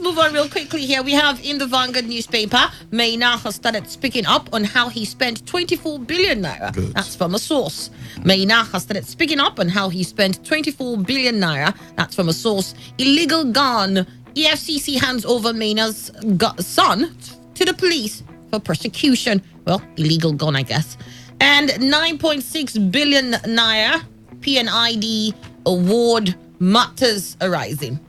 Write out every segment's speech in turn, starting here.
move on real quickly here. We have in the Vanguard newspaper, Maina has started speaking up on how he spent 24 billion naira. Good. That's from a source. Maina has started speaking up on how he spent 24 billion naira. That's from a source. Illegal gun. EFCC hands over Maina's son to the police for prosecution. Well, illegal gun, I guess. And 9.6 billion naira PNID award matters arising.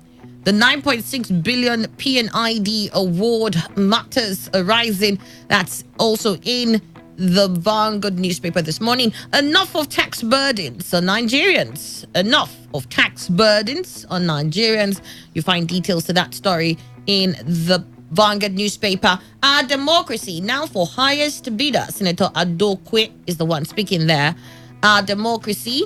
The 9.6 billion PNID award matters arising. That's also in the Vanguard newspaper this morning. Enough of tax burdens on Nigerians. Enough of tax burdens on Nigerians. You find details to that story in the Vanguard newspaper. Our democracy now for highest bidder. Senator Adokwe is the one speaking there. Our democracy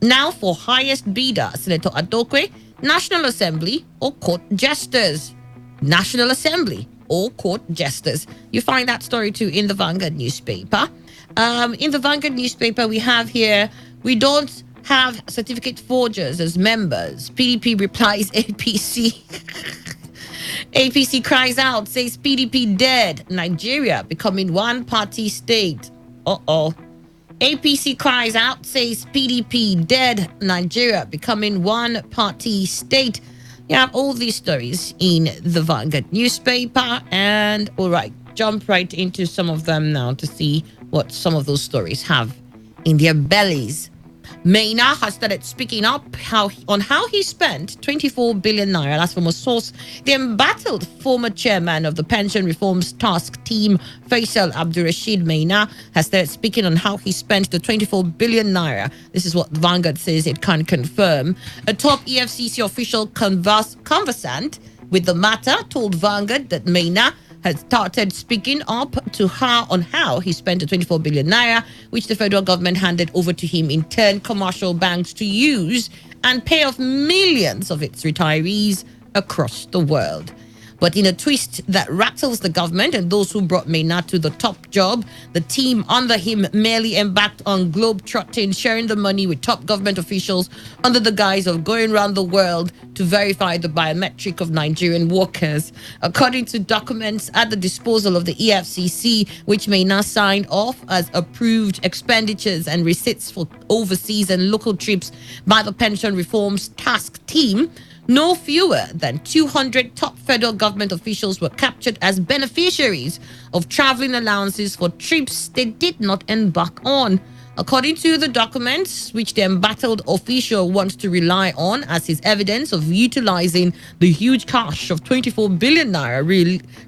now for highest bidder. Senator Adokwe. National Assembly or court jesters. National Assembly or court jesters. You find that story too in the Vanguard newspaper. In the Vanguard newspaper, we have here, we don't have certificate forgers as members. PDP replies APC. APC cries out, says PDP dead. Nigeria becoming one-party state. Uh-oh. APC cries out, says PDP dead. Nigeria becoming one-party state. You have all these stories in the Vanguard newspaper. And all right, jump right into some of them now to see what some of those stories have in their bellies. Maina has started speaking up on how he spent 24 billion naira. That's from a source. The embattled former chairman of the Pension Reforms Task Team, Faisal Abdurrashid Maina, has started speaking on how he spent the 24 billion naira. This is what Vanguard says it can confirm. A top EFCC official conversant with the matter told Vanguard that Maina had started speaking up to her on how he spent the 24 billion naira, which the federal government handed over to him in turn commercial banks to use and pay off millions of its retirees across the world. But in a twist that rattles the government and those who brought Maynard to the top job, the team under him merely embarked on globe-trotting, sharing the money with top government officials under the guise of going around the world to verify the biometric of Nigerian workers. According to documents at the disposal of the EFCC, which Maynard signed off as approved expenditures and receipts for overseas and local trips by the Pension Reforms Task Team, no fewer than 200 top federal government officials were captured as beneficiaries of traveling allowances for trips they did not embark on. According to the documents, which the embattled official wants to rely on as his evidence of utilizing the huge cash of 24 billion naira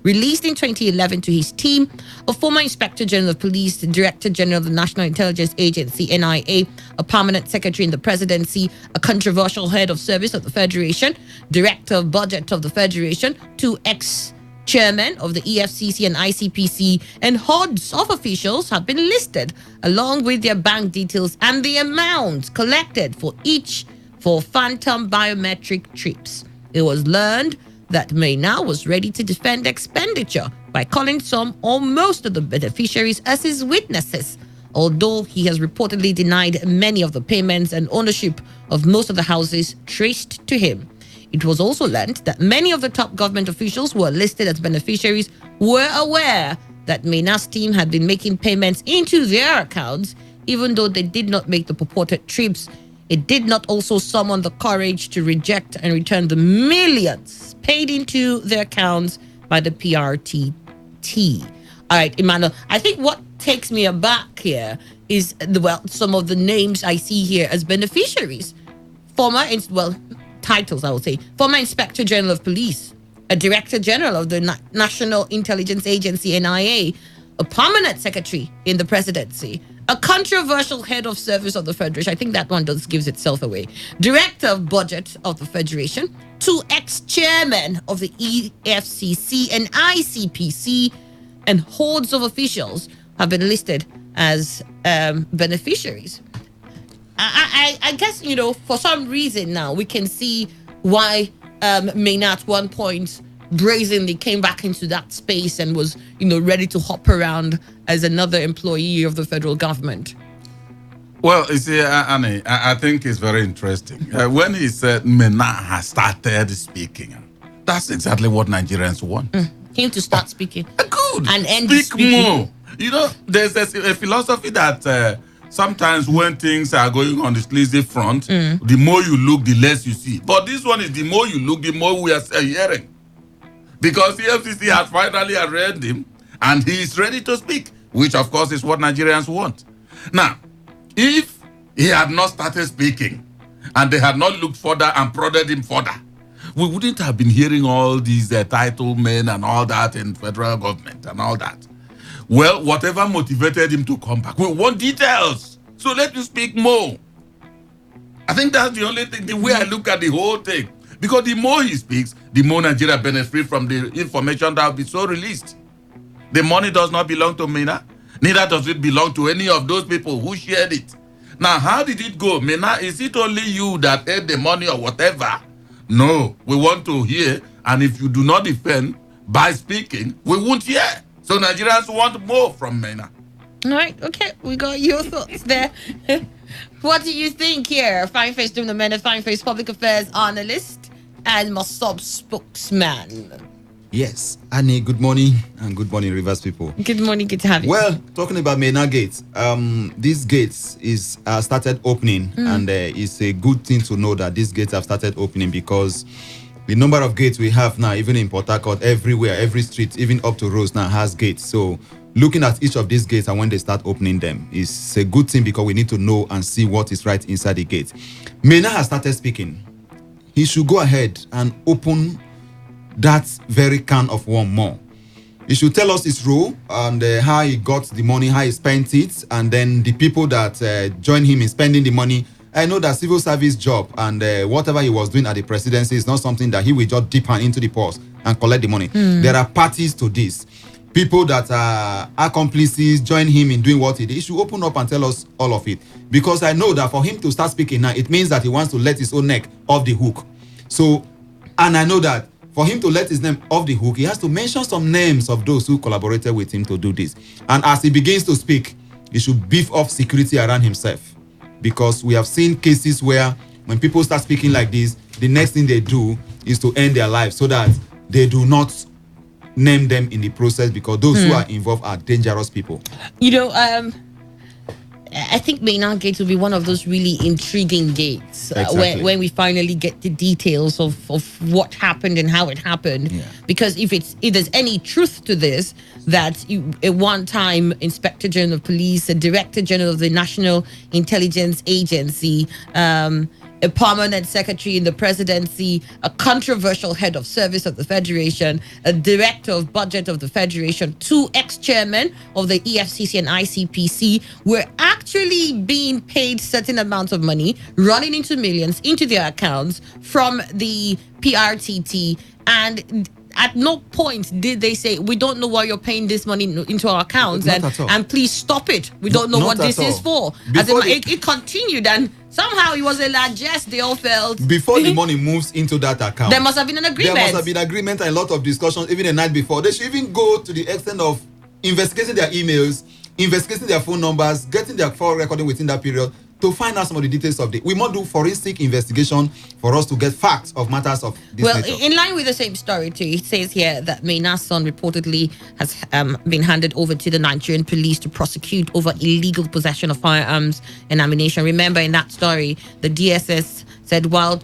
released in 2011 to his team, a former Inspector General of Police, Director General of the National Intelligence Agency, NIA, a permanent secretary in the presidency, a controversial head of service of the Federation, Director of Budget of the Federation, two ex-chairmen of the EFCC and ICPC, and hordes of officials have been listed, along with their bank details and the amounts collected for each for phantom biometric trips. It was learned that Maina was ready to defend expenditure by calling some or most of the beneficiaries as his witnesses, although he has reportedly denied many of the payments and ownership of most of the houses traced to him. It was also learned that many of the top government officials who were listed as beneficiaries were aware that Maina's team had been making payments into their accounts, even though they did not make the purported trips. It did not also summon the courage to reject and return the millions paid into their accounts by the PRTT. All right, Emmanuel, I think what takes me aback here is, some of the names I see here as beneficiaries. Titles, I would say. Former Inspector General of Police, a Director General of the National Intelligence Agency, NIA, a permanent secretary in the presidency, a controversial head of service of the Federation. I think that one gives itself away. Director of Budget of the Federation, two ex-chairmen of the EFCC and ICPC, and hordes of officials have been listed as beneficiaries. I guess, for some reason now we can see why Maynard at one point brazenly came back into that space and was, ready to hop around as another employee of the federal government. Well, you see, Annie, I think it's very interesting. When he said Maynard has started speaking, That's exactly what Nigerians want. Him to start speaking. Good. And end Speak speaking. more. You know, there's a philosophy that sometimes when things are going on the sleazy front, the more you look, the less you see. But this one is the more you look, the more we are hearing. Because the FCC has finally arraigned him and he is ready to speak, which of course is what Nigerians want. Now, if he had not started speaking and they had not looked further and prodded him further, we wouldn't have been hearing all these title men and all that in federal government and all that. Well, whatever motivated him to come back, we want details. So let him speak more. I think that's the only thing, the way I look at the whole thing. Because the more he speaks, the more Nigeria benefits from the information that will be so released. The money does not belong to Mena. Neither does it belong to any of those people who shared it. Now, how did it go? Mena, is it only you that ate the money or whatever? No, we want to hear. And if you do not defend by speaking, we won't hear. So Nigerians want more from Mena. All right, okay, we got your thoughts there. What do you think here? Fine Face doing the men of Fine Face public affairs analyst and Mossop spokesman. Yes, Annie, good morning, and good morning, Rivers people. Good morning, good to have you. Well, talking about Mena Gates, these gates is started opening, and it's a good thing to know that these gates have started opening because the number of gates we have now, even in Port Harcourt, everywhere, every street, even up to Rose now has gates. So looking at each of these gates and when they start opening them is a good thing because we need to know and see what is right inside the gate. Mena has started speaking. He should go ahead and open that very can of worm more. He should tell us his role and how he got the money, how he spent it, and then the people that join him in spending the money. I know that civil service job and whatever he was doing at the presidency is not something that he will just dip hand into the purse and collect the money. There are parties to this. People that are accomplices join him in doing what he did. He should open up and tell us all of it. Because I know that for him to start speaking now, it means that he wants to let his own neck off the hook. So, and I know that for him to let his name off the hook, he has to mention some names of those who collaborated with him to do this. And as he begins to speak, he should beef up security around himself. Because we have seen cases where when people start speaking like this, the next thing they do is to end their lives so that they do not name them in the process because those who are involved are dangerous people. You know, I think Mena Gate will be one of those really intriguing gates Exactly. when we finally get the details of what happened and how it happened. Yeah. Because if there's any truth to this, that a one-time Inspector General of Police, a Director General of the National Intelligence Agency, a permanent secretary in the presidency, a controversial head of service of the Federation, a director of budget of the Federation, two ex-chairmen of the EFCC and ICPC were actually being paid certain amounts of money, running into millions into their accounts from the PRTT. And at no point did they say, we don't know why you're paying this money into our accounts, and please stop it. We don't know what this is for. It continued, and somehow it was a largesse they all felt. Before the money moves into that account, there must have been an agreement. There must have been agreement and a lot of discussions, even the night before. They should even go to the extent of investigating their emails, investigating their phone numbers, getting their phone recording within that period to find out some of the details of it. We must do forensic investigation for us to get facts of matters of this nature. In line with the same story too, it says here that Mena's son reportedly has been handed over to the Nigerian police to prosecute over illegal possession of firearms and ammunition. Remember, in that story, the DSS said while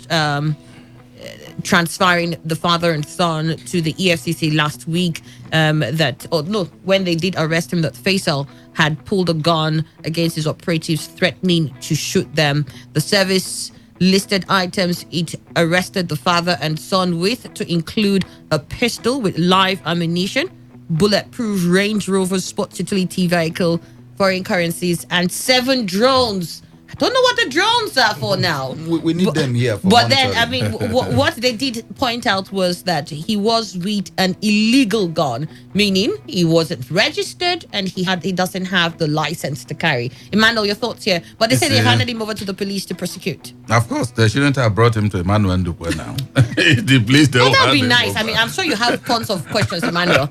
transferring the father and son to the EFCC last week, when they did arrest him, that Faisal had pulled a gun against his operatives, threatening to shoot them. The service listed items it arrested the father and son with to include a pistol with live ammunition, bulletproof Range Rover Sport Utility vehicle, foreign currencies, and 7 drones. I don't know what the drones are for now. We need them here for But monitoring. then, I mean, what they did point out was that he was with an illegal gun, meaning he wasn't registered and he doesn't have the license to carry. Emmanuel, your thoughts here? But they said they handed him over to the police to prosecute. Of course, they shouldn't have brought him to Emmanuel Ndukwe now. The police, they That would be nice. I mean, I'm sure you have tons of questions, Emmanuel.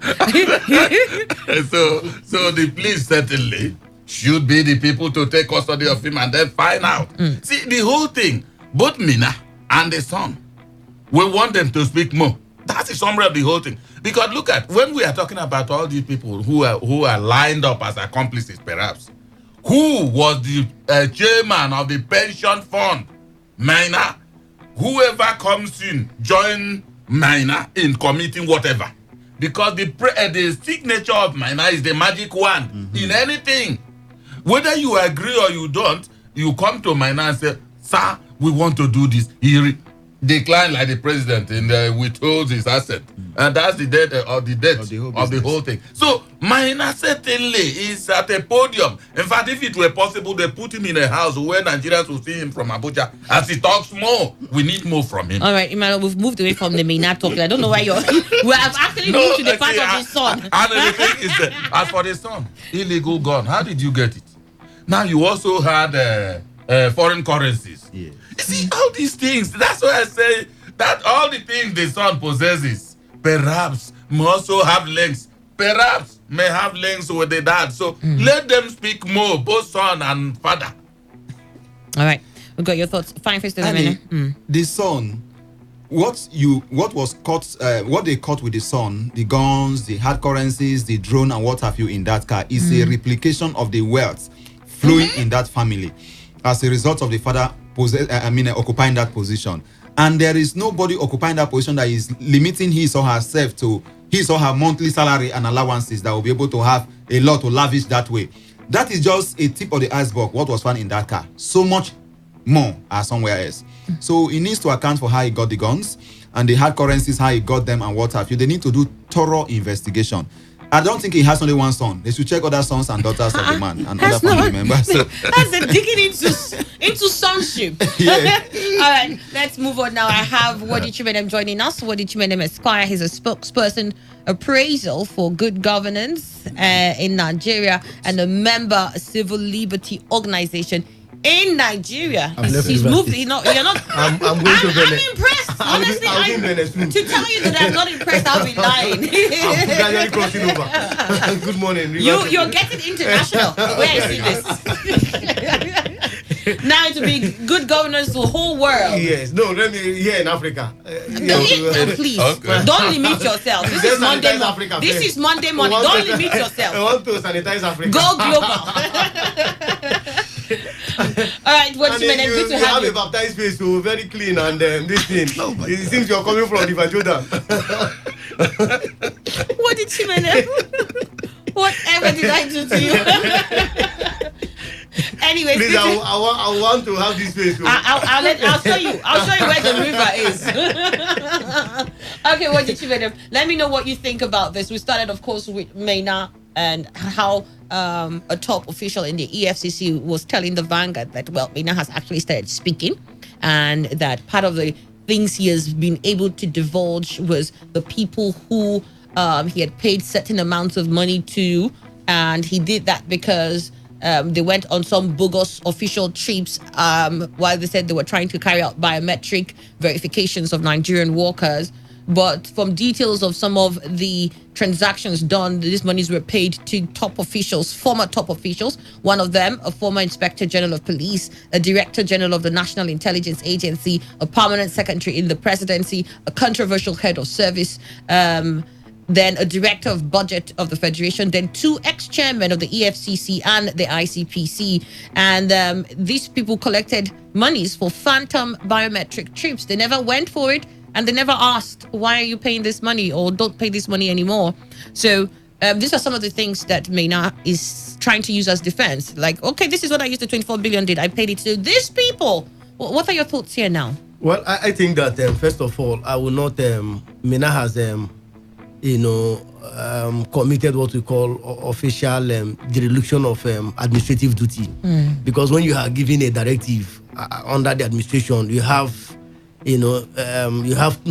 So the police certainly should be the people to take custody of him and then find out. See, the whole thing, both Mina and the son, we want them to speak more. That's the summary of the whole thing. Because look at, when we are talking about all these people who are lined up as accomplices, perhaps, who was the chairman of the pension fund? Minor. Whoever comes in, join Minor in committing whatever. Because the signature of Minor is the magic one in anything. Whether you agree or you don't, you come to Minor and say, sir, we want to do this. He declined like the president and withholds his asset. And that's the death of the whole thing. So Minor certainly is at a podium. In fact, if it were possible, they put him in a house where Nigerians will see him from Abuja as he talks more. We need more from him. All right, Emmanuel, we've moved away from the Minor talking. I don't know why we have actually moved to the part of his son. And the thing is that, as for the son, illegal gun, how did you get it? Now you also had foreign currencies. Yeah. You see, all these things, that's why I say that all the things the son possesses, perhaps may also have links, perhaps may have links with the dad. So let them speak more, both son and father. All right, we got your thoughts. Fine, first the son, what was caught, what they caught with the son, the guns, the hard currencies, the drone, and what have you in that car is a replication of the wealth flowing in that family as a result of the father occupying that position. And there is nobody occupying that position that is limiting his or herself to his or her monthly salary and allowances that will be able to have a lot to lavish that way. That is just a tip of the iceberg, what was found in that car. So much more are somewhere else. So he needs to account for how he got the guns and the hard currencies, how he got them and what have you. They need to do thorough investigation. I don't think he has only one son. They should check other sons and daughters of the man and other family members. That's a digging into sonship. Yeah. All right, let's move on now. I have Wadi Chimedem joining us. Wadi Chimedem Esquire. He's a spokesperson appraisal for good governance in Nigeria and a member civil liberty organization in Nigeria. He's moved. You're not. I'm going to I'm impressed. Honestly, to tell you that I'm not impressed, I'll be lying. I'm gradually crossing over. Good morning. You're getting international. Where I see this. Now it will be good governance to the whole world. Yes. No, let me here in Africa. Please, don't limit yourself. This is Monday morning. This is Monday morning. Don't limit yourself. I want to sanitize Africa. Go global. All right, what's your name? Good to have you. A baptized face, so very clean, and this thing. It seems you're coming from River Jordan. What did you mean? Whatever did I do to you? Anyway, please, I want to have this face. I'll show you. I'll show you where the river is. Okay, what did you mean? Let me know what you think about this. We started, of course, with Maina and how a top official in the EFCC was telling the Vanguard that, well, Maina has actually started speaking, and that part of the things he has been able to divulge was the people who he had paid certain amounts of money to, and he did that because they went on some bogus official trips while they said they were trying to carry out biometric verifications of Nigerian workers. But from details of some of the transactions done, these monies were paid to top officials, former top officials. One of them, a former Inspector General of Police, a Director General of the National Intelligence Agency, a permanent secretary in the presidency, a controversial head of service, then a director of budget of the Federation, then two ex-chairmen of the EFCC and the ICPC. And these people collected monies for phantom biometric trips. They never went for it. And they never asked, why are you paying this money, or don't pay this money anymore? So these are some of the things that Maina is trying to use as defense. Like, okay, this is what I used the 24 billion did. I paid it to these people. What are your thoughts here now? Well, I think that, first of all, I will not, Maina has, committed what we call official dereliction of administrative duty. Because when you are given a directive under the administration, you have you have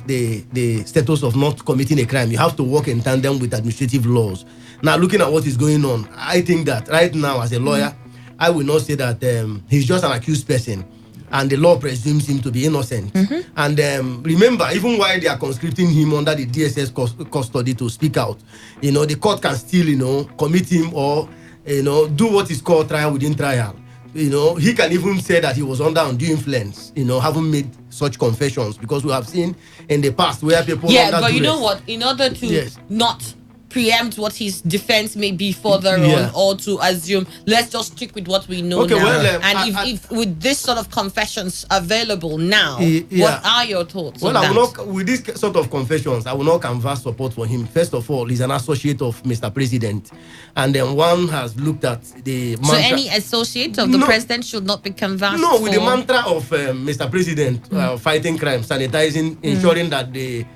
the status of not committing a crime. You have to work in tandem with administrative laws. Now, looking at what is going on, I think that right now, as a lawyer, I will not say that he's just an accused person, and the law presumes him to be innocent. And remember, even while they are conscripting him under the DSS custody to speak out, the court can still, commit him or, do what is called trial within trial. he can even say that he was under undue influence, haven't made such confessions, because we have seen in the past where people but you know what, in order to not preempt what his defense may be further on, or to assume, let's just stick with what we know now. Well, and if with this sort of confessions available now, what are your thoughts on I that? will not, with this sort of confessions, I will not canvass support for him. First of all, he's an associate of Mr. President, and then one has looked at the mantra. So any associate of the president should not be canvassed? No, with the mantra of Mr. President, fighting crime, sanitizing, ensuring that the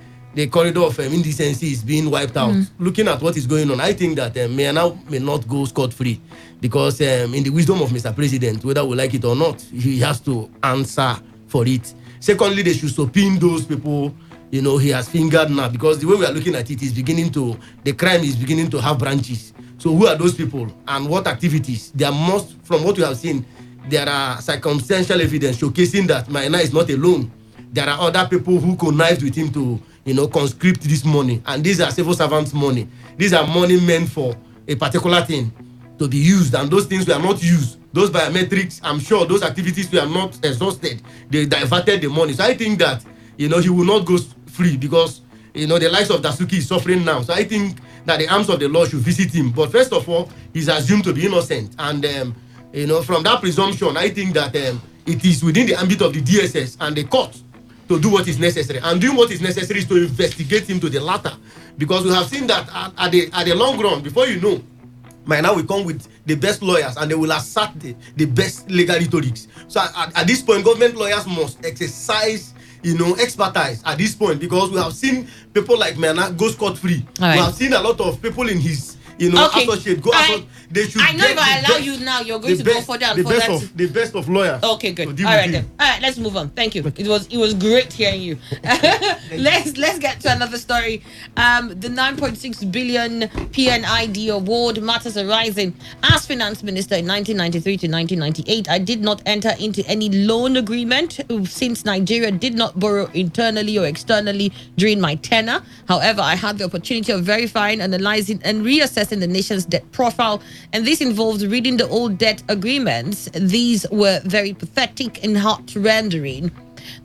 corridor of indecency is being wiped out. Looking at what is going on, I think that may not go scot-free, because in the wisdom of Mr. President, whether we like it or not, he has to answer for it. Secondly, they should subpoena those people he has fingered now, because the way we are looking at it is the crime is beginning to have branches. So who are those people and what activities? From what we have seen, there are circumstantial evidence showcasing that Maina is not alone. There are other people who connived with him to conscript this money, and these are civil servants' money. These are money meant for a particular thing to be used, and those things were not used. Those biometrics, I'm sure those activities were not exhausted. They diverted the money. So I think that he will not go free, because the likes of Dasuki is suffering now. So I think that the arms of the law should visit him. But first of all, he's assumed to be innocent, and from that presumption, I think that it is within the ambit of the DSS and the court to do what is necessary, and doing what is necessary is to investigate him to the latter, because we have seen that at the long run, before now we come with the best lawyers, and they will assert the best legal rhetorics. So at this point, government lawyers must exercise expertise at this point, because we have seen people like Mena go scot-free. We have seen a lot of people in his associate go out. They should. I know if I allow you now, you're going to go further and further. The best of lawyers. Okay, good. All right, then. All right, let's move on. Thank you. It was great hearing you. Let's get to another story. The 9.6 billion PNID award, matters arising. As finance minister in 1993 to 1998, I did not enter into any loan agreement since Nigeria did not borrow internally or externally during my tenure. However, I had the opportunity of verifying, analyzing, and reassessing the nation's debt profile, and this involved reading the old debt agreements. These were very pathetic and heart-rendering.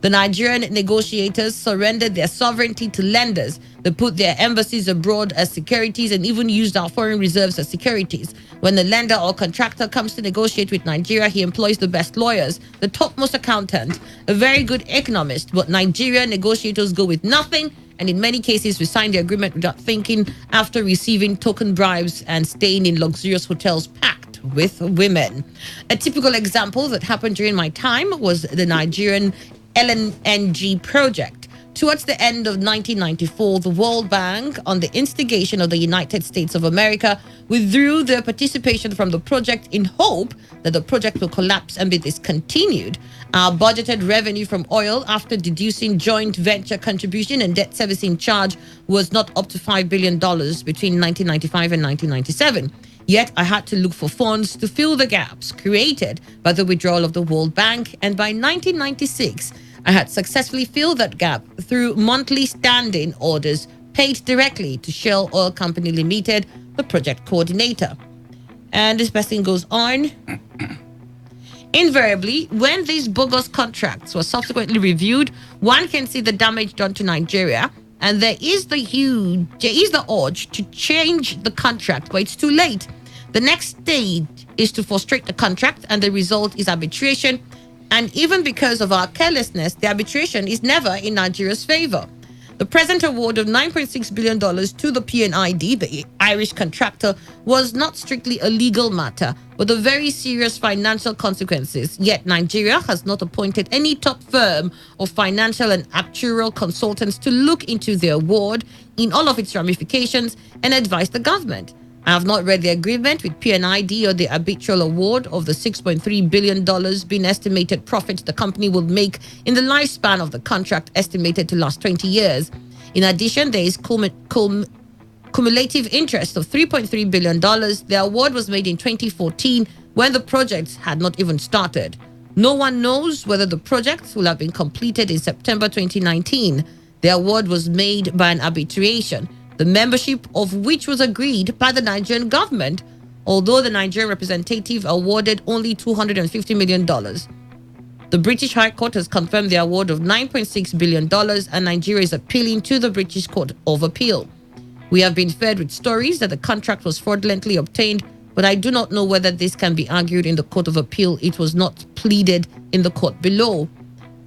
The Nigerian negotiators surrendered their sovereignty to lenders. They put their embassies abroad as securities and even used our foreign reserves as securities. When the lender or contractor comes to negotiate with Nigeria, he employs the best lawyers, the topmost accountant, a very good economist, but Nigerian negotiators go with nothing, and in many cases we sign the agreement without thinking, after receiving token bribes and staying in luxurious hotels packed with women. A typical example that happened during my time was the Nigerian LNG project. Towards the end of 1994, the World Bank, on the instigation of the United States of America, withdrew their participation from the project in hope that the project will collapse and be discontinued. Our budgeted revenue from oil, after deducing joint venture contribution and debt servicing charge, was not up to $5 billion between 1995 and 1997. Yet I had to look for funds to fill the gaps created by the withdrawal of the World Bank, and by 1996, I had successfully filled that gap through monthly standing orders paid directly to Shell Oil Company Limited, the project coordinator. And this person goes on. Invariably, when these bogus contracts were subsequently reviewed, one can see the damage done to Nigeria, and there is the urge to change the contract, but it's too late. The next stage is to frustrate the contract, and the result is arbitration. And even because of our carelessness, the arbitration is never in Nigeria's favor. The present award of $9.6 billion to the PNID, the Irish contractor, was not strictly a legal matter, but of very serious financial consequences. Yet Nigeria has not appointed any top firm of financial and actuarial consultants to look into the award in all of its ramifications and advise the government. I have not read the agreement with PNID or the arbitral award of the $6.3 billion being estimated profits the company will make in the lifespan of the contract, estimated to last 20 years. In addition, there is cumulative interest of $3.3 billion. The award was made in 2014 when the project had not even started. No one knows whether the project will have been completed in September 2019. The award was made by an arbitration, the membership of which was agreed by the Nigerian government. although the Nigerian representative awarded only $250 million. The British High Court has confirmed the award of $9.6 billion, and Nigeria is appealing to the British Court of Appeal. We have been fed with stories that the contract was fraudulently obtained, but I do not know whether this can be argued in the Court of Appeal. It was not pleaded in the court below.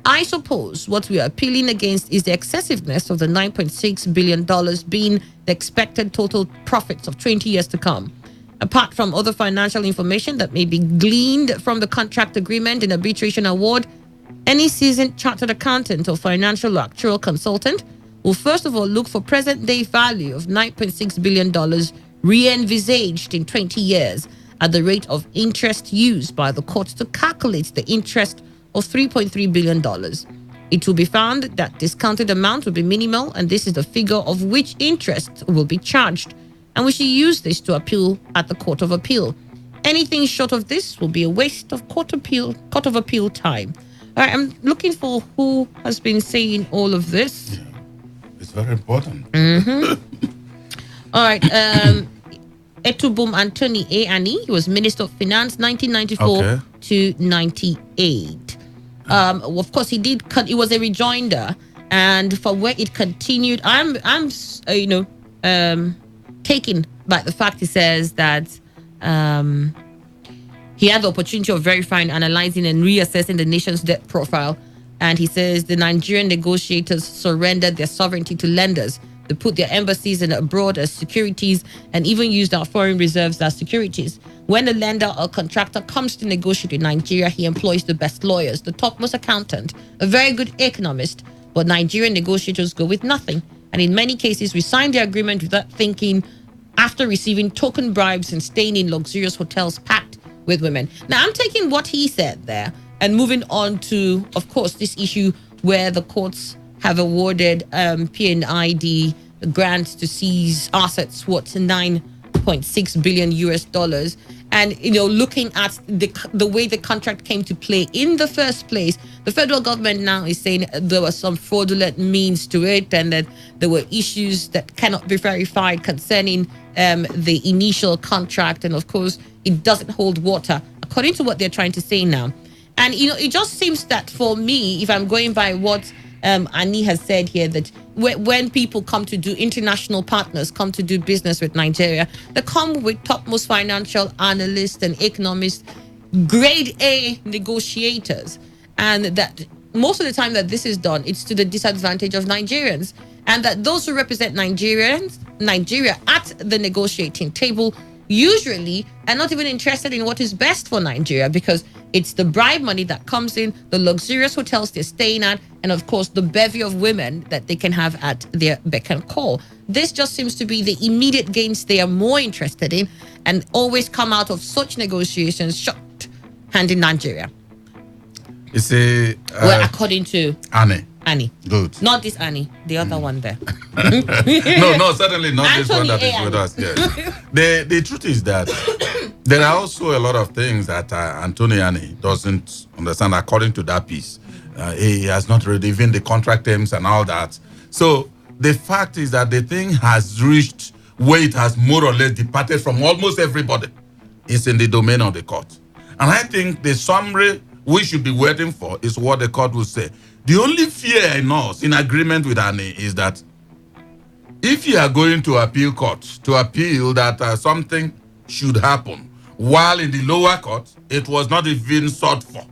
I suppose what we are appealing against is the excessiveness of the $9.6 billion being the expected total profits of 20 years to come. Apart from other financial information that may be gleaned from the contract agreement and arbitration award, any seasoned chartered accountant or financial or actuarial consultant will first of all look for present-day value of $9.6 billion re-envisaged in 20 years at the rate of interest used by the court to calculate the interest of $3.3 billion. It will be found that discounted amount will be minimal, and this is the figure of which interest will be charged, and we should use this to appeal at the Court of Appeal. Anything short of this will be a waste of Court of Appeal time. All right, I'm looking for who has been saying all of this. Yeah, it's very important. All right. Etubum Anthony A. Annie, he was Minister of Finance 1994 to 98. Of course, he did. It was a rejoinder, and for where it continued, I'm taken by the fact he says that he had the opportunity of verifying, analyzing, and reassessing the nation's debt profile. And he says the Nigerian negotiators surrendered their sovereignty to lenders. They put their embassies in abroad as securities and even used our foreign reserves as securities. When a lender or contractor comes to negotiate with Nigeria, he employs the best lawyers, the topmost accountant, a very good economist. But Nigerian negotiators go with nothing. And in many cases, we sign the agreement without thinking, after receiving token bribes and staying in luxurious hotels packed with women. Now, I'm taking what he said there and moving on to, of course, this issue where the courts have awarded PNID grants to seize assets worth $9.6 billion US. And, looking at the way the contract came to play in the first place, the federal government now is saying there was some fraudulent means to it and that there were issues that cannot be verified concerning the initial contract. And, of course, it doesn't hold water, according to what they're trying to say now. And, it just seems that for me, if I'm going by what Annie has said here, that when people come to do, international partners come to do business with Nigeria, they come with topmost financial analysts and economists, grade A negotiators. And that most of the time that this is done, it's to the disadvantage of Nigerians. And that those who represent Nigeria at the negotiating table usually are not even interested in what is best for Nigeria, because it's the bribe money that comes in, the luxurious hotels they're staying at, and of course the bevy of women that they can have at their beck and call. This just seems to be the immediate gains they are more interested in, and always come out of such negotiations short hand in Nigeria. You see, well, according to Annie. Good. Not this Annie, the other one there. No, certainly not Anthony this one that is with us. Yes. The truth is that there are also a lot of things that Anthony Annie doesn't understand according to that piece. He has not read even the contract terms and all that. So the fact is that the thing has reached where it has more or less departed from almost everybody. It's in the domain of the court. And I think the summary we should be waiting for is what the court will say. The only fear in us, in agreement with Annie, is that if you are going to appeal court to appeal that something should happen, while in the lower court, it was not even sought for.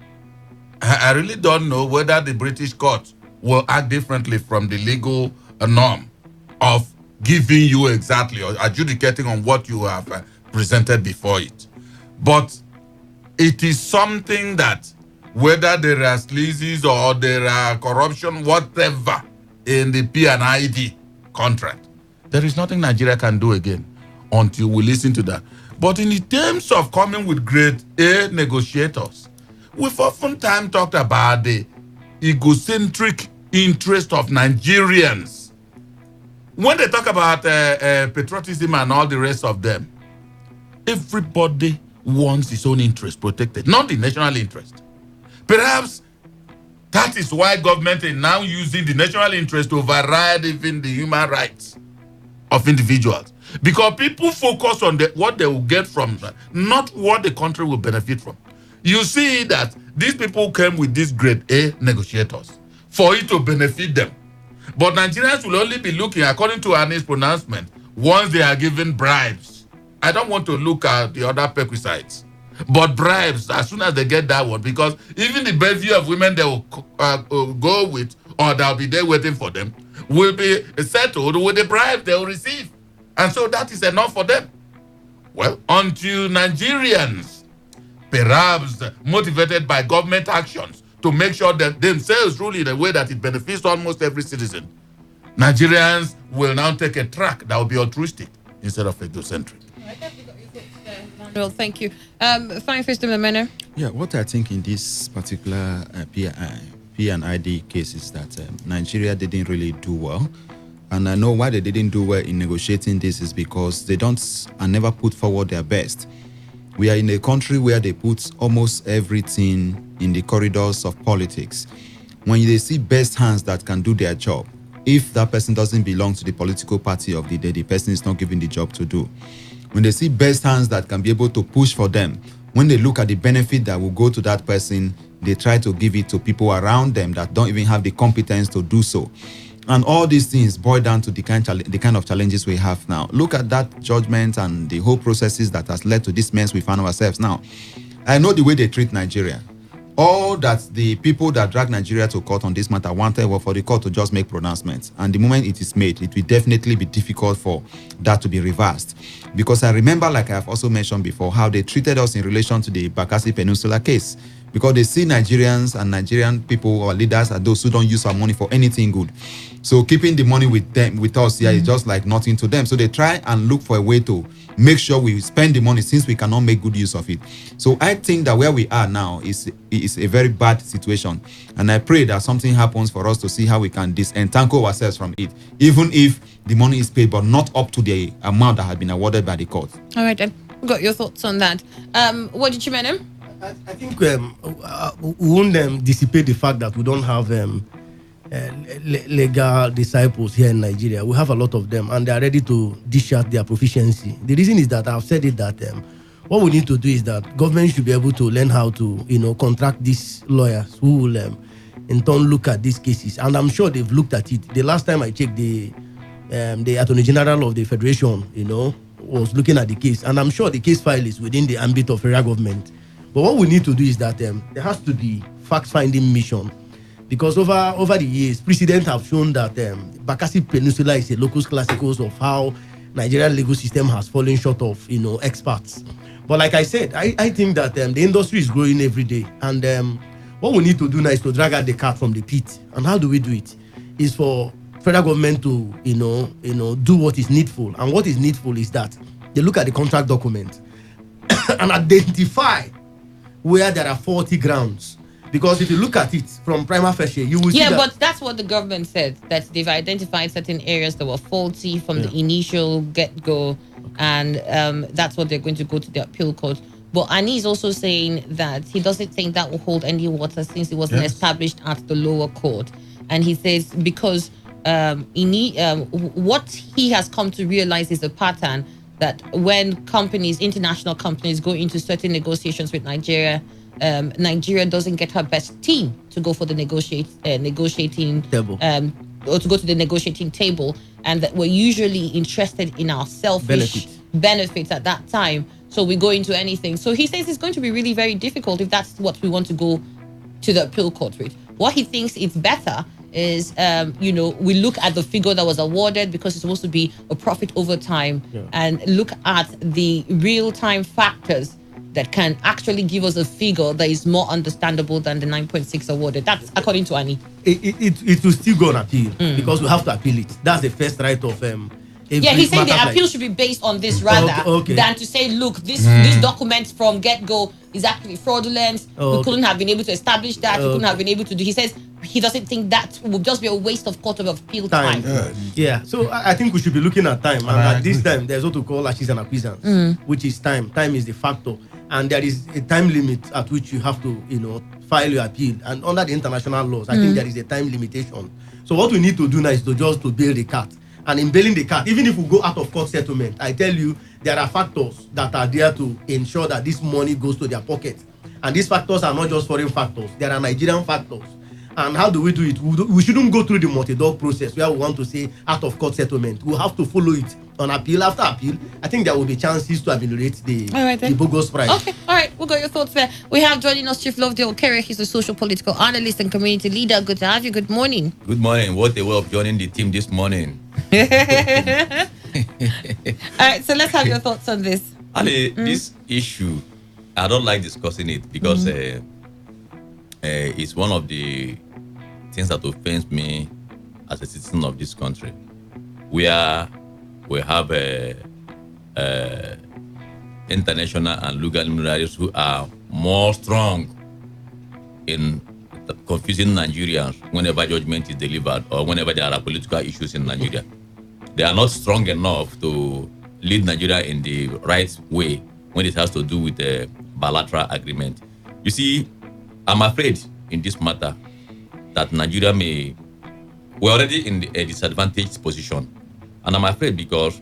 I really don't know whether the British court will act differently from the legal norm of giving you exactly or adjudicating on what you have presented before it. But it is something that whether there are sleazes or there are corruption, whatever, in the P&ID contract, there is nothing Nigeria can do again until we listen to that. But in the terms of coming with grade A negotiators, we've oftentimes talked about the egocentric interest of Nigerians. When they talk about patriotism and all the rest of them, everybody wants his own interest protected, not the national interest. Perhaps that is why government is now using the national interest to override even the human rights of individuals. Because people focus on what they will get from that, not what the country will benefit from. You see that these people came with these grade A negotiators for it to benefit them. But Nigerians will only be looking, according to Annie's pronouncement, once they are given bribes. I don't want to look at the other perquisites. But bribes, as soon as they get that one, because even the bevy of women they will go with, or they'll be there waiting for them, will be settled with the bribe they will receive. And so that is enough for them. Well, until Nigerians, perhaps motivated by government actions to make sure that themselves rule in a way that it benefits almost every citizen, Nigerians will now take a track that will be altruistic instead of egocentric. Well, thank you. Fine, First Amendment. Yeah, what I think in this particular P&ID case is that Nigeria didn't really do well. And I know why they didn't do well in negotiating this is because they don't and never put forward their best. We are in a country where they put almost everything in the corridors of politics. When they see best hands that can do their job, if that person doesn't belong to the political party of the day, the person is not given the job to do. When they see best hands that can be able to push for them, when they look at the benefit that will go to that person, they try to give it to people around them that don't even have the competence to do so. And all these things boil down to the kind of challenges we have now. Look at that judgment and the whole processes that has led to this mess we find ourselves now. I know the way they treat Nigeria. All that the people that drag Nigeria to court on this matter wanted were for the court to just make pronouncements. And the moment it is made, it will definitely be difficult for that to be reversed. Because I remember, like I have also mentioned before, how they treated us in relation to the Bakassi Peninsula case. Because they see Nigerians and Nigerian people or leaders as those who don't use our money for anything good. So keeping the money with them, with us here, is just like nothing to them. So they try and look for a way to make sure we spend the money since we cannot make good use of it. So I think that where we are now is a very bad situation. And I pray that something happens for us to see how we can disentangle ourselves from it, even if the money is paid, but not up to the amount that had been awarded by the court. All right, then. Got your thoughts on that. What did you mean? I think we won't dissipate the fact that we don't have legal disciples here in Nigeria. We have a lot of them, and they are ready to dish out their proficiency. The reason is that I've said it that what we need to do is that government should be able to learn how to, contract these lawyers who will, in turn, look at these cases. And I'm sure they've looked at it. The last time I checked, the Attorney General of the Federation, was looking at the case, and I'm sure the case file is within the ambit of federal government. But what we need to do is that there has to be fact-finding mission, because over the years, precedents have shown that Bakassi Peninsula is a locus classicus of how Nigerian legal system has fallen short of experts. But like I said, I think that the industry is growing every day, and what we need to do now is to drag out the cat from the pit. And how do we do it? Is for federal government to do what is needful, and what is needful is that they look at the contract document and identify where there are 40 grounds. Because if you look at it from prima facie, you will see that. Yeah, but that's what the government said, that they've identified certain areas that were faulty from the initial get-go, and that's what they're going to go to the appeal court. But Ani is also saying that he doesn't think that will hold any water since it wasn't established at the lower court. And he says because what he has come to realize is a pattern that when international companies go into certain negotiations with Nigeria, Nigeria doesn't get her best team to go for the negotiating table, or to go to the negotiating table, and that we're usually interested in our selfish benefits at that time. So we go into anything. So he says it's going to be really very difficult if that's what we want to go to the appeal court with. What he thinks is better is, we look at the figure that was awarded, because it's supposed to be a profit over time, and look at the real-time factors that can actually give us a figure that is more understandable than the 9.6 awarded. That's according to Ani. It will still go on appeal, because we have to appeal it. That's the first right of he's saying the appeal should be based on this rather than to say, look, this document from get-go is actually fraudulent. We couldn't have been able to establish that. We couldn't have been able to do. He says he doesn't think that would just be a waste of court of appeal time. So I think we should be looking at time. And at this time, there's what we call laches and acquiescence, which is time. Time is the factor. And there is a time limit at which you have to, file your appeal. And under the international laws, I think there is a time limitation. So what we need to do now is to build a cat. And in bailing the cat, even if we go out of court settlement, I tell you, there are factors that are there to ensure that this money goes to their pocket. And these factors are not just foreign factors, there are Nigerian factors. And how do we do it? We shouldn't go through the multi-dog process where we want to say out of court settlement. We'll have to follow it on appeal after appeal. I think there will be chances to ameliorate the bogus price. Okay, all right, we'll got your thoughts there. We have joining us Chief Lovedale Okere. He's a social political analyst and community leader. Good to have you. Good morning. Good morning. What a way of joining the team this morning. All right, so let's have your thoughts on this. Ali, this issue, I don't like discussing it because it's one of the things that offends me as a citizen of this country. We have international and legal luminaries who are more strong in confusing Nigerians whenever judgment is delivered or whenever there are political issues in Nigeria. They are not strong enough to lead Nigeria in the right way when it has to do with the bilateral agreement. You see, I'm afraid in this matter that Nigeria we're already in a disadvantaged position. And I'm afraid because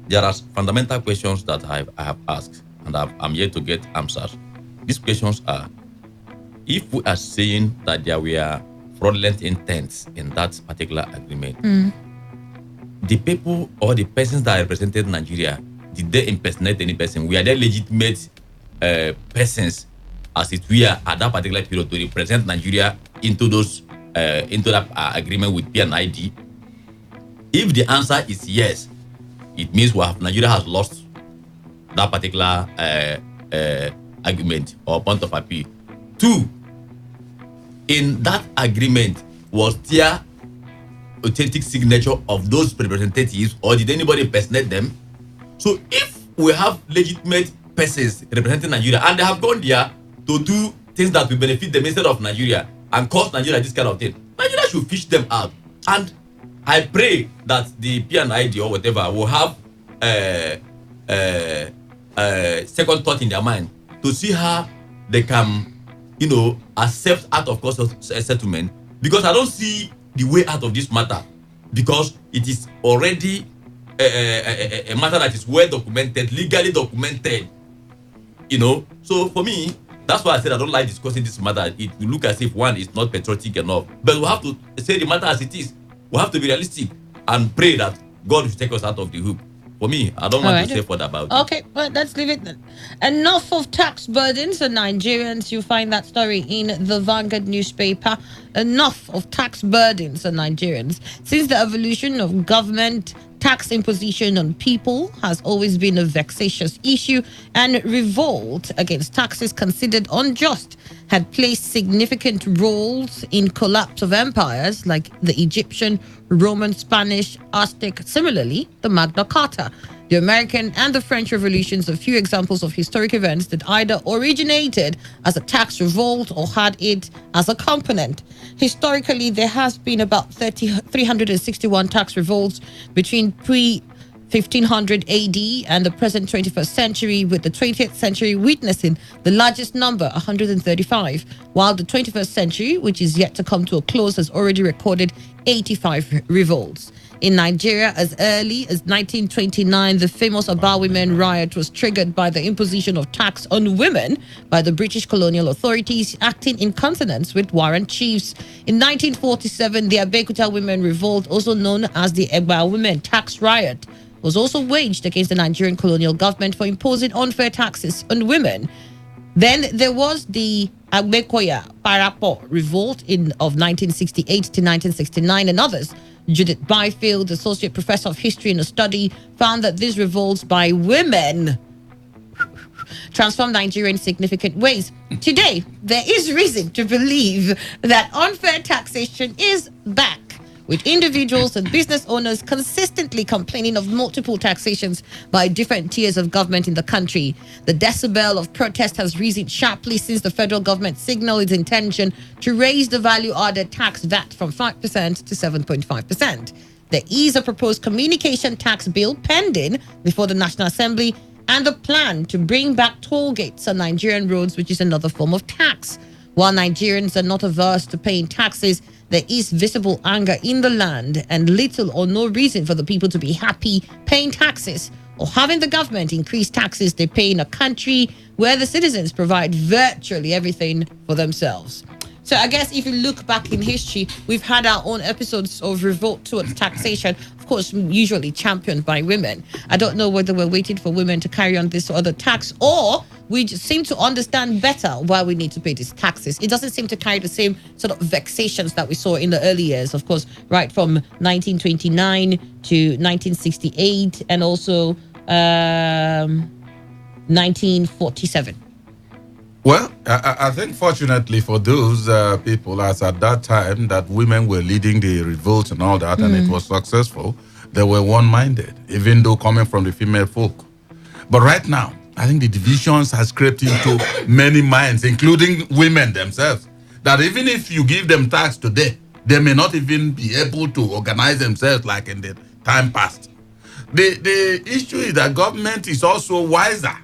there are fundamental questions that I have asked and I'm yet to get answers. These questions are, if we are saying that there were fraudulent intents in that particular agreement, the people or the persons that represented Nigeria, did they impersonate any person? Were they legitimate persons, as it were, at that particular period to represent Nigeria into that agreement with PNID? If the answer is yes, it means Nigeria has lost that particular argument or point of appeal. 2, in that agreement, was there authentic signature of those representatives, or did anybody impersonate them? So if we have legitimate persons representing Nigeria and they have gone there to do things that will benefit them instead of Nigeria and cause Nigeria this kind of thing, Nigeria should fish them out. And I pray that the PNID or whatever will have second thought in their mind to see how they can, accept out of court settlement, because I don't see the way out of this matter, because it is already a matter that is well documented, legally documented, So for me, that's why I said I don't like discussing this matter. It will look as if one is not patriotic enough, but we have to say the matter as it is. We have to be realistic and pray that God will take us out of the hook. For me, I don't want to say further about it. Okay, well, let's leave it then. Enough of tax burdens on Nigerians. You find that story in the Vanguard newspaper. Enough of tax burdens on Nigerians. Since the evolution of government, tax imposition on people has always been a vexatious issue, and revolt against taxes considered unjust had played significant roles in collapse of empires like the Egyptian, Roman, Spanish, Aztec, similarly the Magna Carta. The American and the French revolutions are few examples of historic events that either originated as a tax revolt or had it as a component. Historically, there has been about 361 tax revolts between pre-1500 AD and the present 21st century, with the 20th century witnessing the largest number, 135, while the 21st century, which is yet to come to a close, has already recorded 85 revolts. In Nigeria, as early as 1929, the famous Aba Women riot was triggered by the imposition of tax on women by the British colonial authorities, acting in consonance with warrant chiefs. In 1947, the Abeokuta Women Revolt, also known as the Egba Women Tax Riot, was also waged against the Nigerian colonial government for imposing unfair taxes on women. Then there was the Agbekoya Parapo Revolt of 1968 to 1969 and others. Judith Byfield, Associate Professor of History in a study, found that these revolts by women transformed Nigeria in significant ways. Today, there is reason to believe that unfair taxation is back, with individuals and business owners consistently complaining of multiple taxations by different tiers of government in the country. The decibel of protest has risen sharply since the federal government signaled its intention to raise the value-added tax VAT from 5% to 7.5%. There is a proposed communication tax bill pending before the National Assembly, and the plan to bring back toll gates on Nigerian roads, which is another form of tax. While Nigerians are not averse to paying taxes, there is visible anger in the land and little or no reason for the people to be happy paying taxes or having the government increase taxes they pay in a country where the citizens provide virtually everything for themselves. So I guess if you look back in history, we've had our own episodes of revolt towards taxation, of course, usually championed by women. I don't know whether we're waiting for women to carry on this other tax, or we just seem to understand better why we need to pay these taxes. It doesn't seem to carry the same sort of vexations that we saw in the early years, of course, right from 1929 to 1968 and also 1947. Well, I think fortunately for those people, as at that time that women were leading the revolt and all that, and it was successful, they were one-minded, even though coming from the female folk. But right now, I think the divisions has crept into many minds, including women themselves, that even if you give them tax today, they may not even be able to organize themselves like in the time past. The issue is that government is also wiser.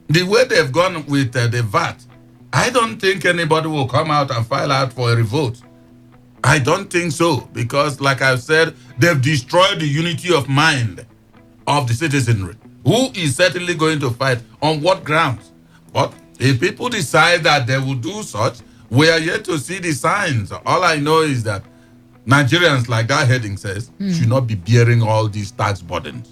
The way they've gone with the VAT, I don't think anybody will come out and file out for a revolt. I don't think so, because like I've said, they've destroyed the unity of mind of the citizenry. Who is certainly going to fight? On what grounds? But if people decide that they will do such, we are yet to see the signs. All I know is that Nigerians, like that heading says, should not be bearing all these tax burdens.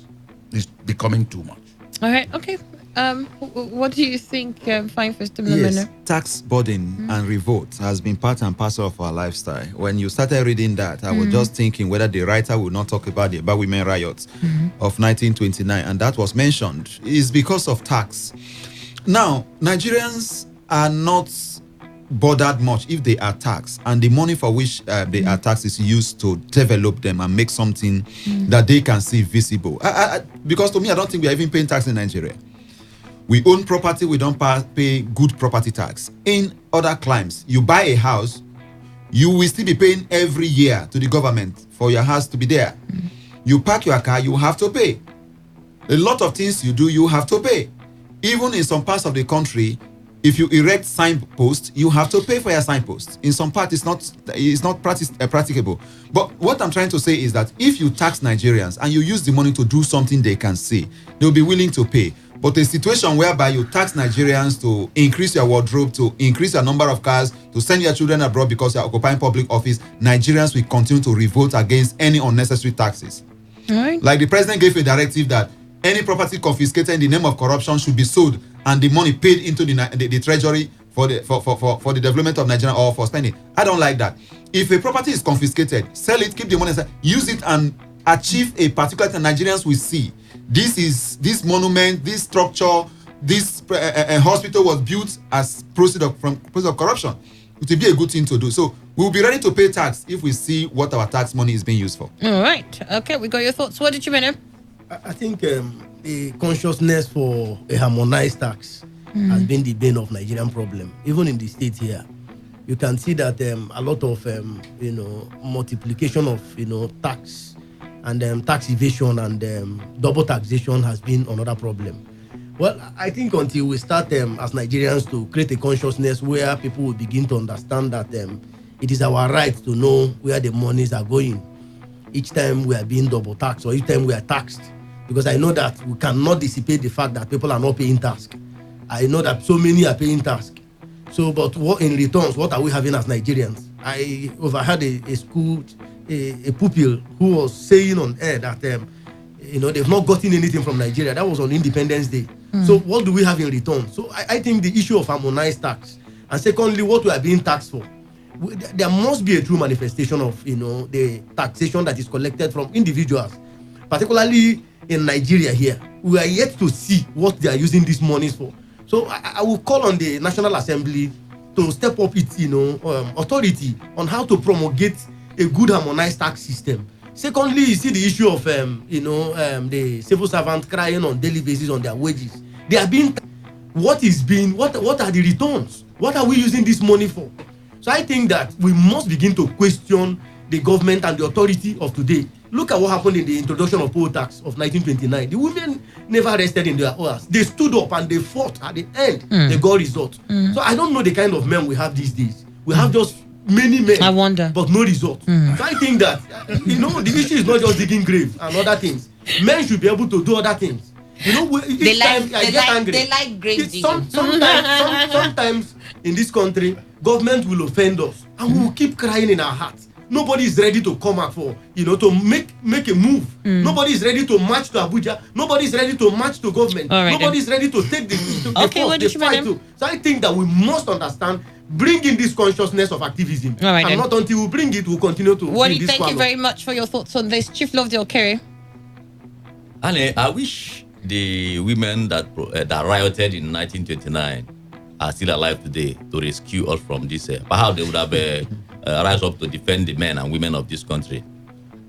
It's becoming too much. All right, okay. What do you think, Fine First Yes, tax burden and revolt has been part and parcel of our lifestyle. When you started reading that, I was just thinking whether the writer would not talk about the Aba Women riots of 1929, and that was mentioned. It's because of tax. Now, Nigerians are not bothered much if they are taxed, and the money for which they are taxed is used to develop them and make something that they can see visible. Because to me, I don't think we are even paying tax in Nigeria. We own property, we don't pay good property tax. In other climes, you buy a house, you will still be paying every year to the government for your house to be there. You park your car, you have to pay. A lot of things you do, you have to pay. Even in some parts of the country, if you erect signposts, you have to pay for your signposts. In some parts, it's not practicable. But what I'm trying to say is that if you tax Nigerians and you use the money to do something they can see, they'll be willing to pay. But a situation whereby you tax Nigerians to increase your wardrobe, to increase your number of cars, to send your children abroad because you're occupying public office, Nigerians will continue to revolt against any unnecessary taxes. Right. Like the president gave a directive that any property confiscated in the name of corruption should be sold and the money paid into the treasury for the development of Nigeria or for spending. I don't like that. If a property is confiscated, sell it, keep the money, use it and achieve a particular thing Nigerians will see. This monument, this structure, this hospital was built as proceeds of corruption. It will be a good thing to do. So we'll be ready to pay tax if we see what our tax money is being used for. All right. Okay, we got your thoughts. What did you mean? I think the consciousness for a harmonized tax has been the bane of Nigerian problem. Even in the state here, you can see that a lot of multiplication of tax and tax evasion and double taxation has been another problem. Well, I think until we start as Nigerians to create a consciousness where people will begin to understand that it is our right to know where the monies are going each time we are being double taxed or each time we are taxed. Because I know that we cannot dissipate the fact that people are not paying tax. I know that so many are paying tax. So, but what in returns, what are we having as Nigerians? I overheard a pupil who was saying on air that they've not gotten anything from Nigeria. That was on Independence Day. So what do we have in return? So I think the issue of harmonized tax, and secondly, what we are being taxed for, there must be a true manifestation of the taxation that is collected from individuals, particularly in Nigeria here. We are yet to see what they are using these monies for. So I will call on the National Assembly to step up its authority on how to promulgate a good harmonized tax system. Secondly, you see the issue of the civil servants crying on daily basis on their wages. They are being what are the returns? What are we using this money for? So I think that we must begin to question the government and the authority of today. Look at what happened in the introduction of poll tax of 1929. The women never rested in their hours. They stood up and they fought. At the end, they got results. So I don't know the kind of men we have these days. We have just many men. I wonder. But no result. So I think that, the issue is not just digging grave and other things. Men should be able to do other things. Each time I get angry. They like grave digging. Sometimes in this country, government will offend us and we will keep crying in our hearts. Nobody is ready to come out for, to make a move. Nobody is ready to march to Abuja. Nobody is ready to march to government. Nobody is ready to take the fight to. So I think that we must understand, bring in this consciousness of activism. And not until we bring it, we'll continue to. Wally, thank you very much for your thoughts on this. Chief Lovejoy Okere. And I wish the women that rioted in 1929 are still alive today to rescue us from this. Perhaps they would have rise up to defend the men and women of this country.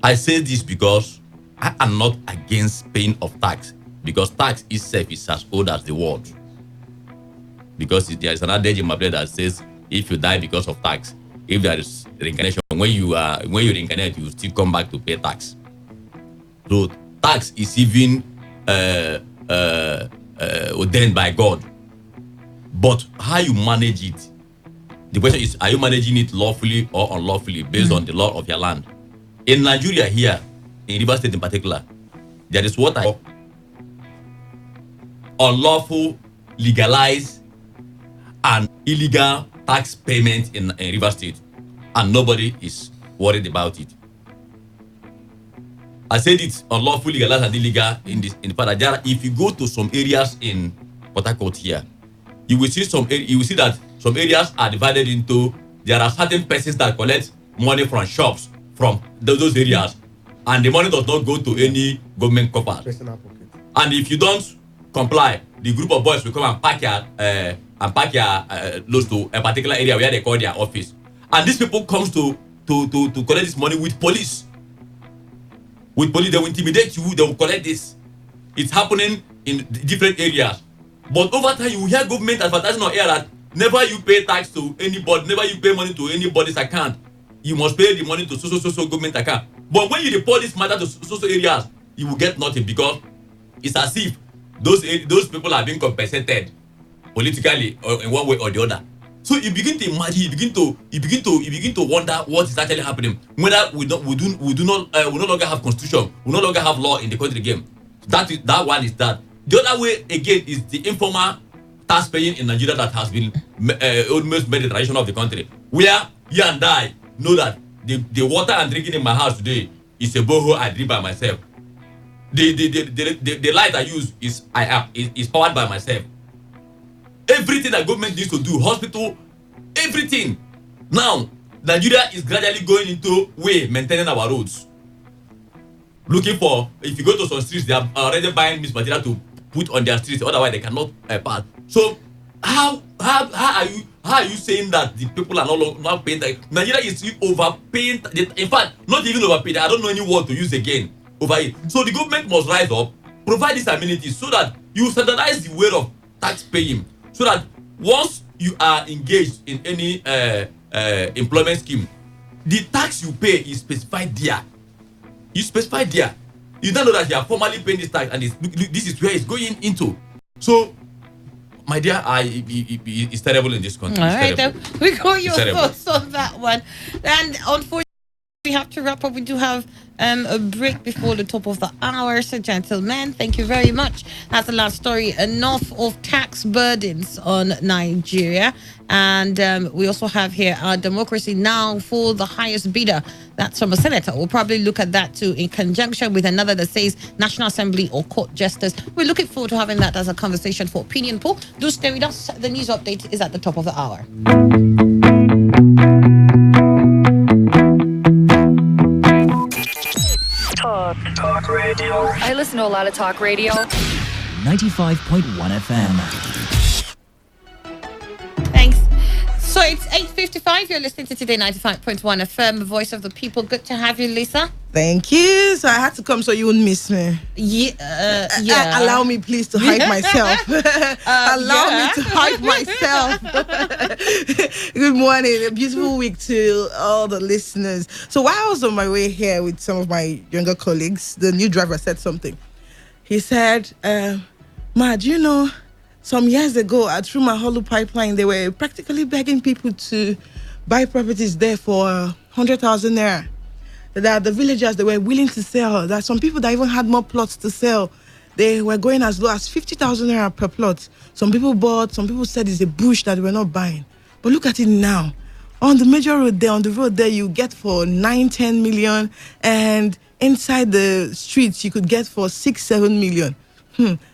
I say this because I am not against paying of tax, because tax itself is as old as the world. Because there is an adage in my blood that says, if you die because of tax, if there is reincarnation, when you reincarnate, you still come back to pay tax. So tax is even ordained by God. But how you manage it, the question is, are you managing it lawfully or unlawfully based on the law of your land? In Nigeria here, in Rivers State in particular, there is what I call unlawful, legalized, and illegal tax payment in Rivers State, and nobody is worried about it. I said it's unlawful, legalized, and illegal in the part that if you go to some areas in Port Harcourt here, you will see that some areas are divided into, there are certain persons that collect money from shops from those areas, and the money does not go to any government coffers. And if you don't comply, the group of boys will come and pack your loads to a particular area where they call their office. And these people comes to collect this money with police. With police, they will intimidate you, they will collect this. It's happening in different areas. But over time, you will hear government advertising on air that never you pay tax to anybody, never you pay money to anybody's account. You must pay the money to so government account. But when you report this matter to so areas, you will get nothing, because it's as if those people are being compensated politically or in one way or the other. So you begin to imagine, you begin to wonder what is actually happening. Whether we no longer have constitution, we no longer have law in the country again. That one is that. The other way again is the informal tax paying in Nigeria that has been almost made the tradition of the country. Where you and I know that the water I'm drinking in my house today is a borehole I drink by myself. The light I use is powered by myself. Everything that government needs to do, hospital, everything. Now, Nigeria is gradually going into maintaining our roads. Looking for, if you go to some streets, they are already buying this material to put on their streets, otherwise they cannot pass. So how are you saying that the people are not paying that? Nigeria is overpaying. In fact, not even overpaid. I don't know any word to use again over it. So the government must rise up, provide these amenities so that you standardize the way of tax paying, so that once you are engaged in any employment scheme, the tax you pay is specified there. You specify there. You don't know that you are formally paying this tax, and this is where it's going into. So, my dear, it's terrible in this country. All right, then we got your thoughts on that one. And unfortunately, we have to wrap up. We do have a break before the top of the hour. So, gentlemen, thank you very much. That's the last story. Enough of tax burdens on Nigeria. And we also have here our democracy now for the highest bidder. That's from a senator. We'll probably look at that too in conjunction with another that says National Assembly or court justice. We're looking forward to having that as a conversation for Opinion Poll. Do stay with us. The news update is at the top of the hour. Talk radio. I listen to a lot of talk radio. 95.1 FM. Thanks. So it's 8:55. You're listening to Today 95.1 FM, Voice of the People. Good to have you, Lisa. Thank you. So I had to come so you wouldn't miss me. Yeah. Allow me, please, to hide myself. Allow me to hide myself. Good morning. A beautiful week to all the listeners. So while I was on my way here with some of my younger colleagues, the new driver said something. He said, Ma, do you know, some years ago, through my Hollow pipeline, they were practically begging people to buy properties there for 100,000 naira. That the villagers, they were willing to sell. That some people that even had more plots to sell, they were going as low as 50,000 naira per plot. Some people bought, some people said it's a bush that they were not buying. But look at it now. On the major road there, on the road there, you get for 9-10 million, and inside the streets, you could get for 6-7 million.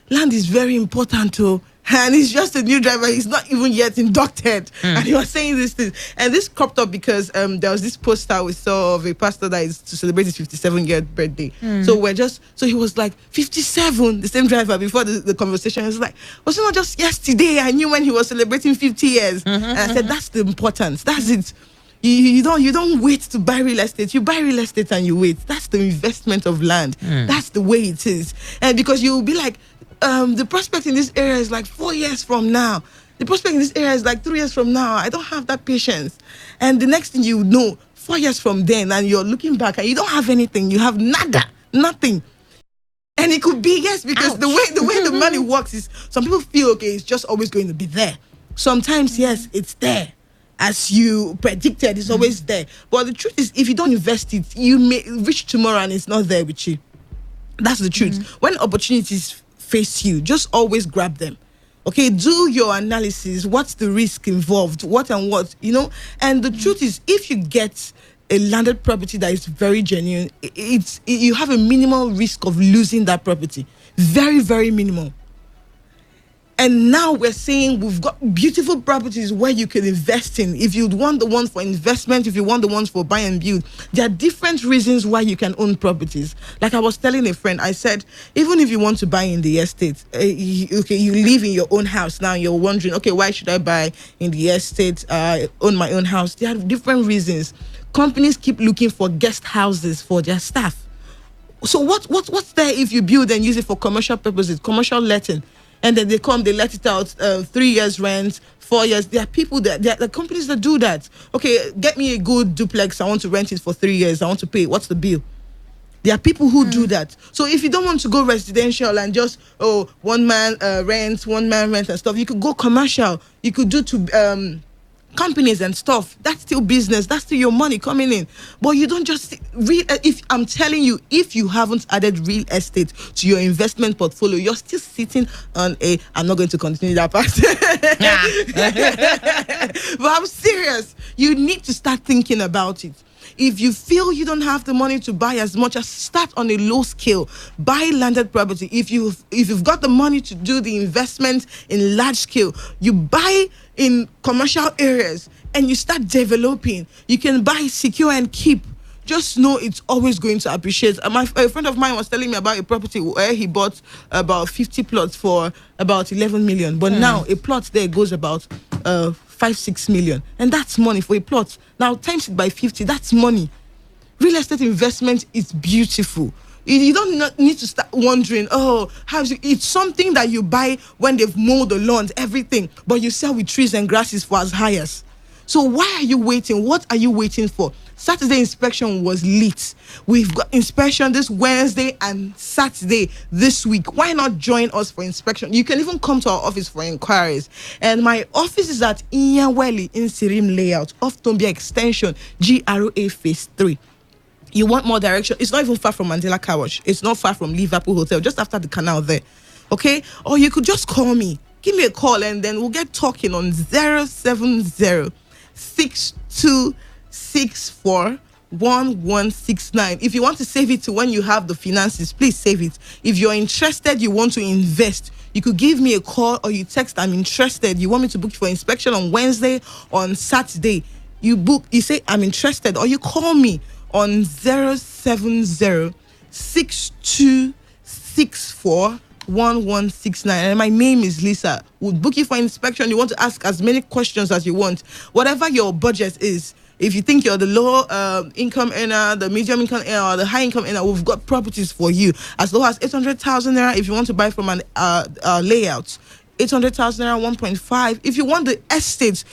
Land is very important too. And he's just a new driver. He's not even yet inducted. And he was saying this thing. And this cropped up because there was this poster we saw of a pastor that is to celebrate his 57-year birthday. So he was like, 57, the same driver before the conversation. He was like, was it not just yesterday? I knew when he was celebrating 50 years. And I said, that's the importance. That's it. You don't wait to buy real estate. You buy real estate and you wait. That's the investment of land. That's the way it is. And because you'll be like, the prospect in this area is like 4 years from now. The prospect in this area is like 3 years from now. I don't have that patience. And the next thing you know, 4 years from then, and you're looking back and you don't have anything. You have nada, nothing. And it could be, yes, because the way the money works is some people feel, okay, it's just always going to be there. Sometimes, yes, it's there. As you predicted, it's always there. But the truth is, if you don't invest it, you may reach tomorrow and it's not there with you. That's the truth. When opportunities face you, just always grab them. Okay, do your analysis. What's the risk involved? What and what, And the truth is, if you get a landed property that is very genuine, you have a minimal risk of losing that property. Very, very minimal. And now we're saying we've got beautiful properties where you can invest in. If you want the ones for investment, if you want the ones for buy and build, there are different reasons why you can own properties. Like I was telling a friend, I said, even if you want to buy in the estate, you live in your own house now, you're wondering, okay, why should I buy in the estate, own my own house? There are different reasons. Companies keep looking for guest houses for their staff. So what's there if you build and use it for commercial purposes, commercial letting? And then they come, they let it out, 3 years rent, 4 years. There are people there are companies that do that. Okay, get me a good duplex. I want to rent it for 3 years. I want to pay. What's the bill? There are people who do that. So if you don't want to go residential and just, one man rent and stuff, you could go commercial. You could do to companies and stuff. That's still business. That's still your money coming in. But you don't just if I'm telling you, if you haven't added real estate to your investment portfolio, you're still sitting on I'm not going to continue that part. But I'm serious. You need to start thinking about it. If you feel you don't have the money to buy as much, as start on a low scale. Buy landed property. If you've got the money to do the investment in large scale, you buy in commercial areas and you start developing. You can buy, secure, and keep. Just know it's always going to appreciate. A friend of mine was telling me about a property where he bought about 50 plots for about 11 million. But now a plot there goes about 5-6 million, and that's money for a plot. Now times it by 50, that's money. Real estate investment is beautiful. You don't need to start wondering, it's something that you buy when they've mowed the lawns, everything, but you sell with trees and grasses for as high as. So why are you waiting? What are you waiting for? Saturday inspection was lit. We've got inspection this Wednesday and Saturday this week. Why not join us for inspection? You can even come to our office for inquiries. And my office is at Inyaweli in Sirim Layout, off Tombia Extension, GRA Phase 3. You want more direction? It's not even far from Mandela Car Wash. It's not far from Liverpool Hotel, just after the canal there. Okay? Or you could just call me. Give me a call and then we'll get talking on 070-6264-1169. If you want to save it to when you have the finances, please save it. If you're interested, you want to invest, you could give me a call or you text, I'm interested. You want me to book for inspection on Wednesday, on Saturday. You say, I'm interested, or you call me on 070-6264-1169. And my name is Lisa. We'll book you for inspection. You want to ask as many questions as you want. Whatever your budget is. If you think you're the low income earner, the medium income earner, or the high income earner, we've got properties for you. As low as 800,000 naira if you want to buy from an layout. 800,000 naira, 1.5. If you want the estates,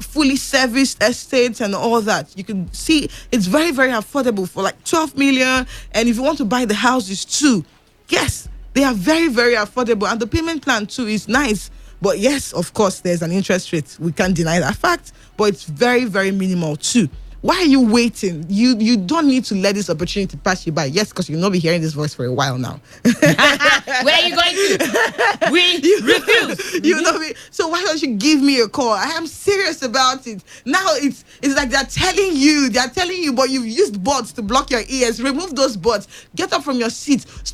fully serviced estates and all that, you can see it's very, very affordable for like 12 million. And if you want to buy the houses too, yes, they are very, very affordable. And the payment plan too is nice. But yes, of course, there's an interest rate. We can't deny that fact, but it's very, very minimal too. Why are you waiting? You don't need to let this opportunity pass you by. Yes, because you'll not be hearing this voice for a while now. Where are you going to? We refuse. You know me. So why don't you give me a call? I am serious about it. Now it's like they're telling you, but you've used bots to block your ears. Remove those bots. Get up from your seat.